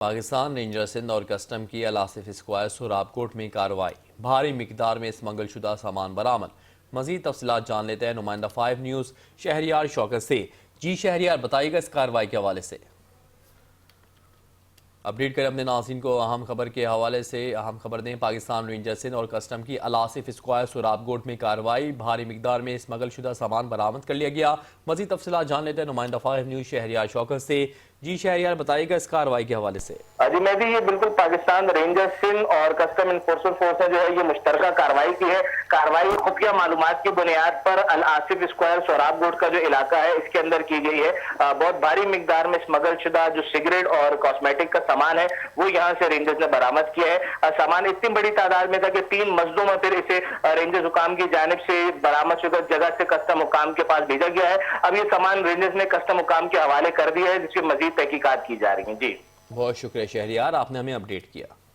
Pakistan ranger Sindh اور custom کی الاسف square سوراب کوٹ میں کارروائی، بھاری مقدار میں اسمگل شدہ سامان برآمد۔ مزید تفصیلات جان لیتے ہیں نمائندہ 5 نیوز شہریار شوکت سے۔ جی شہریار، بتائیے گا اس کارروائی کے حوالے سے اپڈیٹ کریں اپنے ناظرین کو۔ اہم خبر کے حوالے سے اہم خبر دیں، پاکستان رینجر سندھ اور کسٹم کی الاسف اسکوائر سوراب کوٹ میں کارروائی، بھاری مقدار میں اسمگل شدہ سامان برآمد کر لیا گیا۔ مزید تفصیلات جان لیتے ہیں نمائندہ 5 نیوز شہریار شوکت سے۔ جی شہریار، بتائیے گا اس کارروائی کے حوالے سے۔ جی میں بھی یہ بالکل پاکستان رینجر سندھ اور کسٹم انفورسمنٹ فورس نے جو ہے یہ مشترکہ کارروائی کی ہے۔ کارروائی خفیہ معلومات کی بنیاد پر الاسف اسکوائر سوراب کوٹ کا جو علاقہ ہے اس کے اندر کی گئی ہے۔ بہت بھاری مقدار میں اسمگل شدہ جو سگریٹ اور کاسمیٹک کا سامان ہے وہ یہاں سے رینجرز نے برآمد کیا ہے۔ سامان اتنی بڑی تعداد میں تھا کہ 3 مسجدوں میں پھر اسے رینجرز حکام کی جانب سے برآمد شدہ جگہ سے کسٹم حکام کے پاس بھیجا گیا ہے۔ اب یہ سامان رینجرز نے کسٹم حکام کے حوالے کر دیا ہے، جس کی مزید تحقیقات کی جا رہی ہیں۔ جی بہت شکریہ شہریار، آپ نے ہمیں اپڈیٹ کیا۔